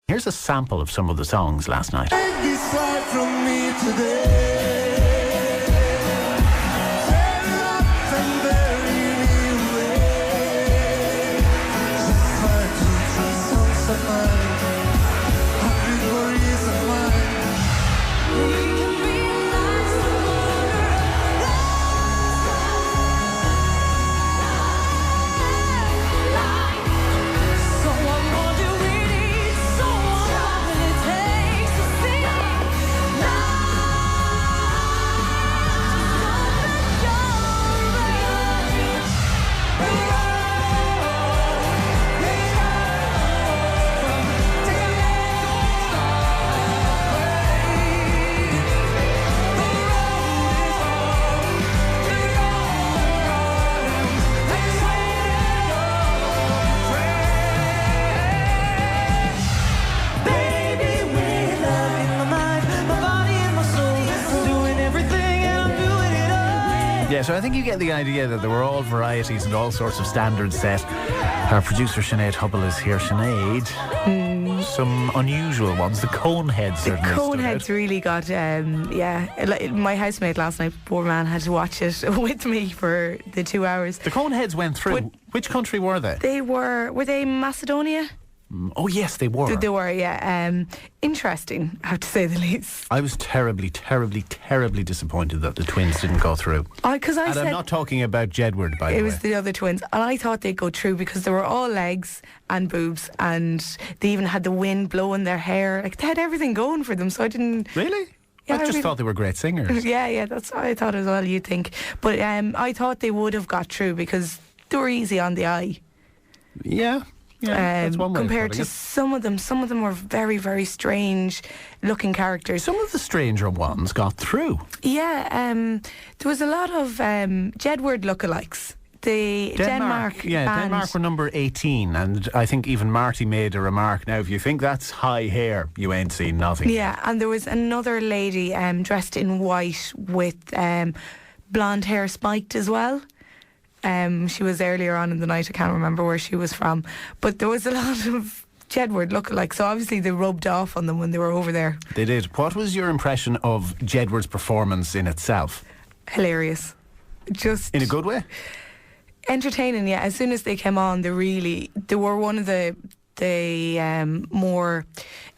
Here's a sample of some of the songs last night. From me today. Yeah, so I think you get the idea that there were all varieties and all sorts of standards set. Our producer Sinéad Hubble is here. Sinéad, some unusual ones. The Coneheads certainly. The Coneheads really got, my housemate last night, poor man, had to watch it with me for the 2 hours. The Coneheads went through. But which country were they? Were they Macedonia? Oh yes, they were. They were, yeah. Interesting, I have to say the least. I was terribly, terribly, terribly disappointed that the twins didn't go through. I'm not talking about Jedward, by the way. It was the other twins, and I thought they'd go through because they were all legs and boobs, and they even had the wind blowing their hair. Like, they had everything going for them, so I didn't... Really? Yeah, I just thought they were great singers. Yeah, that's what I thought as well, you'd think. But I thought they would have got through because they were easy on the eye. Yeah. Yeah, that's one way compared to some of them were very, very strange looking characters. Some of the stranger ones got through. Yeah, there was a lot of Jedward lookalikes. Denmark Denmark were number 18, and I think even Marty made a remark. Now, if you think that's high hair, you ain't seen nothing. Yeah, and there was another lady dressed in white with blonde hair spiked as well. She was earlier on in the night. I can't remember where she was from, but there was a lot of Jedward lookalike, so obviously they rubbed off on them when they were over there. They did. What was your impression of Jedward's performance in itself? Hilarious. Just in a good way? Entertaining, yeah. As soon as they came on, they were one of the more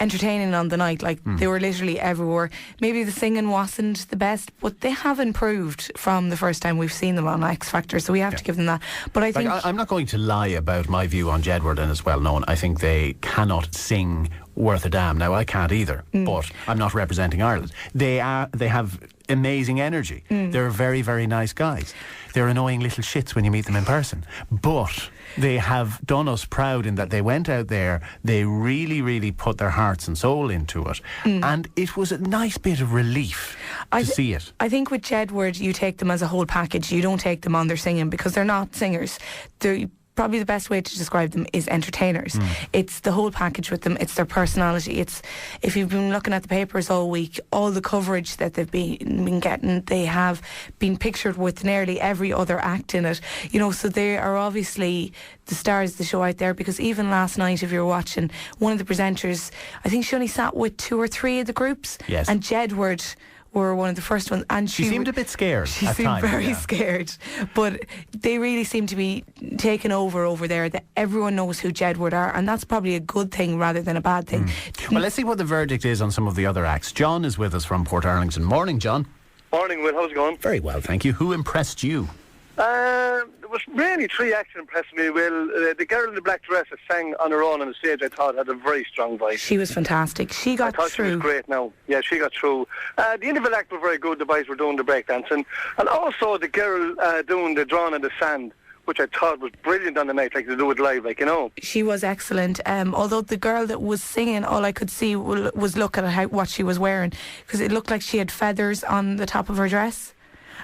entertaining on the night. Like, they were literally everywhere. Maybe the singing wasn't the best, but they have improved from the first time we've seen them on X Factor, so we have to give them that. But I think I'm not going to lie about my view on Jedward, and it's well known. I think they cannot sing worth a damn. Now, I can't either, but I'm not representing Ireland. They have amazing energy. They're very, very nice guys. They're annoying little shits when you meet them in person, but they have done us proud in that they went out there, they really, really put their hearts and soul into it, and it was a nice bit of relief to see it. I think with Jedward, you take them as a whole package. You don't take them on their singing, because they're not singers. They're probably the best way to describe them is entertainers. It's the whole package with them. It's their personality. It's, if you've been looking at the papers all week, all the coverage that they've been getting, they have been pictured with nearly every other act in it. You know, so they are obviously the stars of the show out there, because even last night, if you're watching, one of the presenters, I think she only sat with 2 or 3 of the groups. Yes. And Jedward were one of the first ones, and she seemed a bit scared. She seemed very scared, but they really seem to be taken over there. That everyone knows who Jedward are, and that's probably a good thing rather than a bad thing. Well, let's see what the verdict is on some of the other acts. John is with us from Port Arlington. Morning, John. Morning, Will. How's it going? Very well, thank you. Who impressed you? There was really 3 acts that impressed me, Will. The girl in the black dress that sang on her own on the stage, I thought had a very strong voice. She was fantastic. She got through. I thought she was great now. Yeah, she got through. The individual act was very good. The boys were doing the breakdancing. And also the girl doing the drawing in the sand, which I thought was brilliant on the night, like to do it live, like, you know. She was excellent. Although the girl that was singing, all I could see was looking at what she was wearing, because it looked like she had feathers on the top of her dress.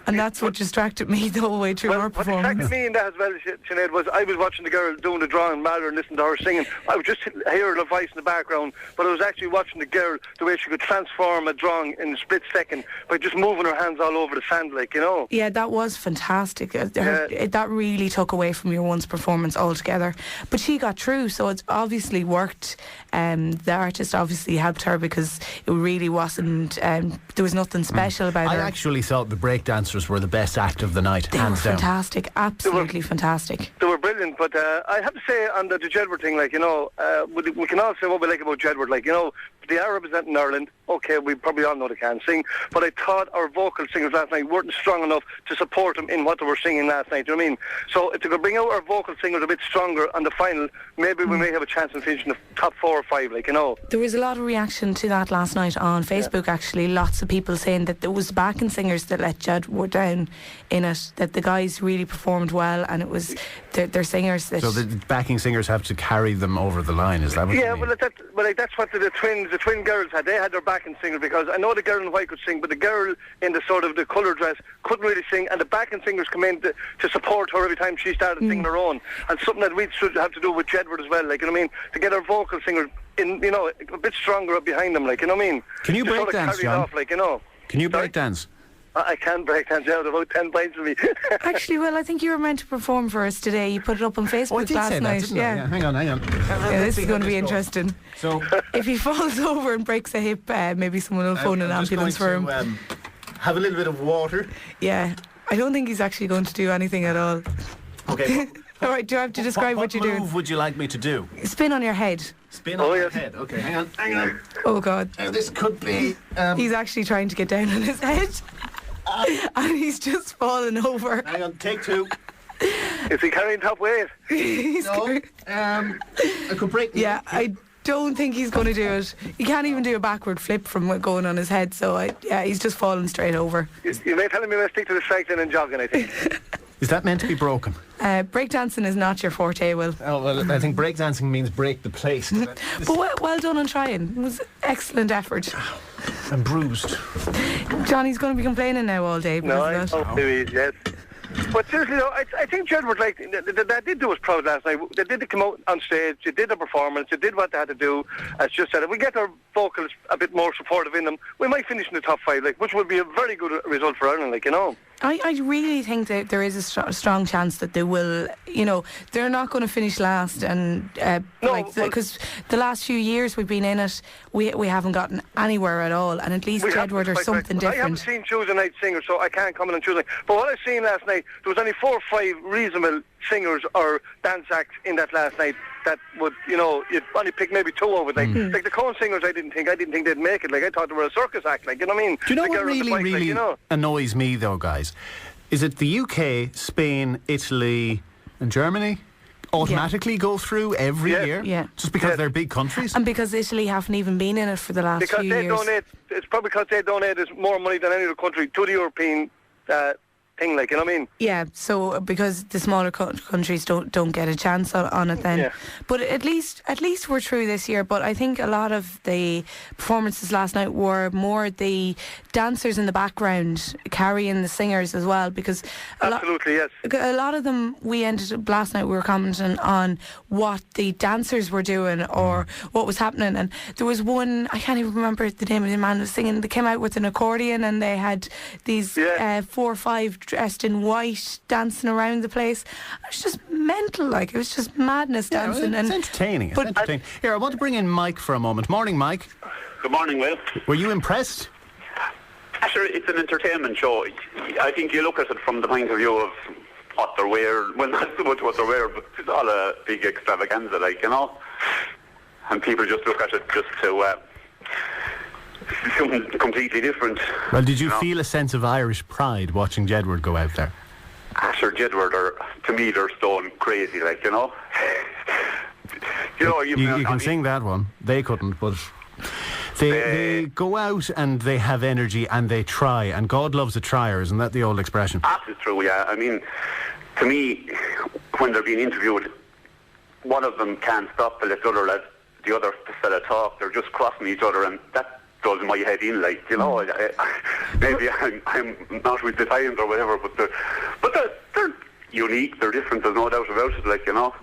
And that's what distracted me the whole way through our What performance. distracted me in that as well, Sinead, was I was watching the girl doing the drawing rather than listening to her singing. I was just hearing her voice in the background, but I was actually watching the girl, the way she could transform a drawing in a split second by just moving her hands all over the sand, like, you know. Yeah, that was fantastic. That really took away from your one's performance altogether. But she got through, so it's obviously worked. The artist obviously helped her because it really wasn't, there was nothing special about I her. actually thought the breakdancers were the best act of the night, They were hands down. fantastic, absolutely fantastic. They were brilliant, but I have to say on the Jedward thing, like, you know, we can all say what we like about Jedward, like, you know, they are representing Ireland. Okay, we probably all know they can't sing, but I thought our vocal singers last night weren't strong enough to support them in what they were singing last night. Do you know what I mean? So if they could bring out our vocal singers a bit stronger on the final, maybe we may have a chance of finishing the top 4 or 5, like, you know. There was a lot of reaction to that last night on Facebook, actually. Lots of people saying that it was the backing singers that let Jedward down in it, that the guys really performed well, and it was their singers that... So the backing singers have to carry them over the line, is that what you mean? Well, that's what the twin girls had. They had their backing singer, because I know the girl in white could sing, but the girl in the sort of the colour dress couldn't really sing, and the backing singers come in to support her every time she started singing her own. And something that we should have to do with Jedward as well, like, you know what I mean? To get our vocal singers in, you know, a bit stronger up behind them, like, you know what I mean? Can you break dance, John? Off, like, you know. Can you break dance? I can break dance out about 10 pints of me. Actually, well, I think you were meant to perform for us today. You put it up on Facebook I did last say night. that, didn't I? Yeah, hang on. Yeah, this is going to be interesting. So, If he falls over and breaks a hip, maybe someone will phone an ambulance for him. Have a little bit of water. Yeah, I don't think he's actually going to do anything at all. Okay. All right, do I have to describe what you're doing? What move would you like me to do? Spin on your head. Spin on your head. Okay, hang on. Oh, God. Now this could be... He's actually trying to get down on his head. And he's just fallen over. Hang on, take 2. Is he carrying top weight? No. I could break... Yeah, I don't think he's going to do it. He can't even do a backward flip from going on his head, so he's just fallen straight over. You may tell me to stick to the cycling and jogging, I think. Is that meant to be broken? Breakdancing is not your forte, Will. Oh, well, I think breakdancing means break the place. But well done on trying. It was excellent effort. I'm bruised. Johnny's going to be complaining now all day. No, I hope he is, yes. But seriously, though, I think Jedward, like, they did do us proud last night. They did come out on stage, they did the performance, they did what they had to do. As just said, if we get our vocals a bit more supportive in them, we might finish in the top 5, like, which would be a very good result for Ireland, like, you know. I really think that there is a strong chance that they will, you know, they're not going to finish last, and because the last few years we've been in it, we haven't gotten anywhere at all, and at least Jedward or something different. I haven't seen Tuesday night singers, so I can't comment on Tuesday night. But what I've seen last night, there was only 4 or 5 reasonable singers or dance acts in that last night that would, you know, you'd only pick maybe 2 over. Like the Cone singers, I didn't think they'd make it. Like, I thought they were a circus act. Like, you know what I mean? Do you know what really annoys me, though, guys? Is it the UK, Spain, Italy and Germany automatically go through every year? Yeah. Just because they're big countries? And because Italy haven't even been in it for the last few years. It's probably because they donate more money than any other country to the European thing, like, you know what I mean? Yeah, so because the smaller countries don't get a chance on it then. Yeah. But at least we're through this year. But I think a lot of the performances last night were more the dancers in the background carrying the singers as well, because a lot of them, we ended up last night, we were commenting on what the dancers were doing or what was happening, and there was one, I can't even remember the name of the man who was singing, they came out with an accordion and they had these 4 or 5 dressed in white dancing around the place. It was just mental, like, it was just madness dancing. It's entertaining. Here, I want to bring in Mike for a moment. Morning, Mike. Good morning, Will. Were you impressed? Sure, it's an entertainment show. I think you look at it from the point of view of what they're wearing. Well, not so much what they're wearing, but it's all a big extravaganza, like, you know. And people just look at it just to something completely different. Well, did you feel a sense of Irish pride watching Jedward go out there? Sure, Jedward to me, they're stone crazy, like, you know. You can sing that one. They couldn't, but they go out and they have energy and they try, and God loves a trier, isn't that the old expression? Absolutely true, yeah. I mean, to me, when they're being interviewed, one of them can't stop to let the other fella talk. They're just crossing each other, and does my head in, like, you know. Maybe I'm not with the times or whatever, but they're unique, they're different, there's no doubt about it, like, you know.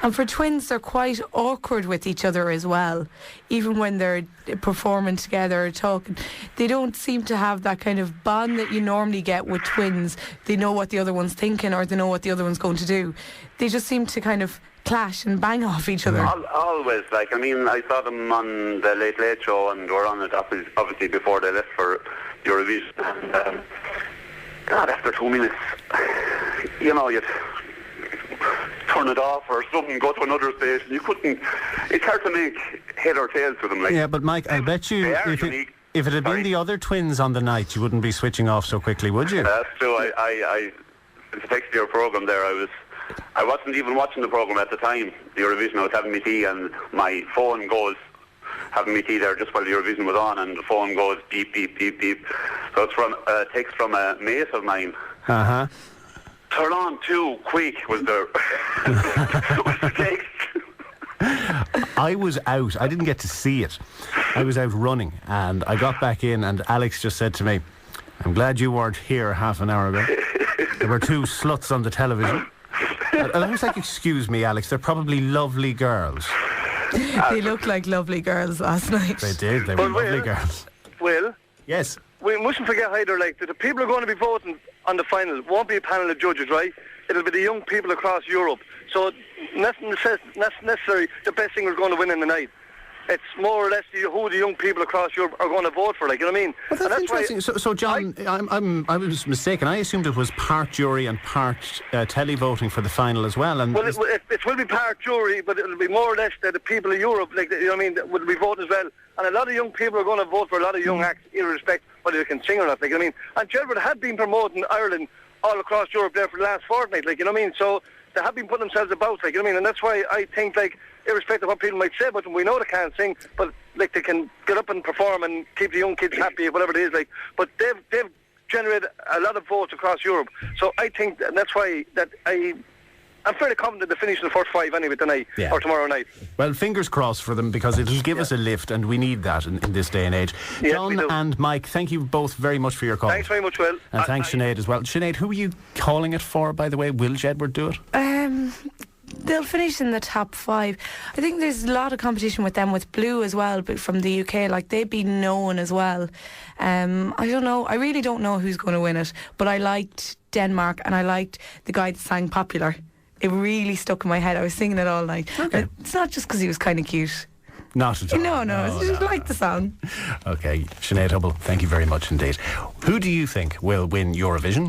And for twins, they're quite awkward with each other as well. Even when they're performing together or talking, they don't seem to have that kind of bond that you normally get with twins. They know what the other one's thinking, or they know what the other one's going to do. They just seem to kind of clash and bang off each other. Always, like, I mean, I saw them on the Late Late Show, and were on it obviously before they left for Eurovision, and God, after 2 minutes, you know, you'd turn it off or something, go to another station. You couldn't. It's hard to make head or tails to them. Like, yeah, but Mike, I bet you if it had been the other twins on the night, you wouldn't be switching off so quickly, would you? That's true. I to text your program there, I wasn't even watching the program at the time, the Eurovision. I was having my tea, and my phone goes, having me tea there just while the Eurovision was on, and the phone goes beep, beep, beep, beep. So it's from a text from a mate of mine. Uh-huh. Turn on too quick was the, was the text. I was out. I didn't get to see it. I was out running, and I got back in, and Alex just said to me, "I'm glad you weren't here half an hour ago. There were two sluts on the television." And I was like, "Excuse me, Alex, they're probably lovely girls." They looked like lovely girls last night. They did. They were lovely girls. Will? Yes. We mustn't forget either, like, that the people who are going to be voting on the final won't be a panel of judges, right? It'll be the young people across Europe. So not necessarily the best singer is going to win in the night. It's more or less who the young people across Europe are going to vote for, like, you know what I mean? Well, that's interesting. So John, I was mistaken. I assumed it was part jury and part televoting for the final as well. And well, it will be part jury, but it'll be more or less that the people of Europe, like, you know what I mean, that will be voting as well. And a lot of young people are going to vote for a lot of young acts, irrespective whether they can sing or not, like, you know what I mean? And Jedward had been promoting Ireland all across Europe there for the last fortnight, like, you know what I mean? So they have been putting themselves about, like, you know what I mean? And that's why I think, like, irrespective of what people might say about them, we know they can't sing, but, like, they can get up and perform and keep the young kids happy, whatever it is, like. But they've generated a lot of votes across Europe. So I think that's why that I'm fairly confident they're finishing the first five anyway tonight or tomorrow night. Well, fingers crossed for them, because it'll give us a lift, and we need that in this day and age. Yes, John and Mike, thank you both very much for your call. Thanks very much, Will. And thanks, Sinead, as well. Sinead, who are you calling it for, by the way? Will Jedward do it? They'll finish in the top 5. I think there's a lot of competition with them, with Blue as well, but from the UK. Like, they've been known as well. I don't know. I really don't know who's going to win it, but I liked Denmark, and I liked the guy that sang Popular. It really stuck in my head. I was singing it all night. Okay. It's not just because he was kind of cute. Not at all. No, I just like the song. Okay, Sinead Hubble, thank you very much indeed. Who do you think will win Eurovision?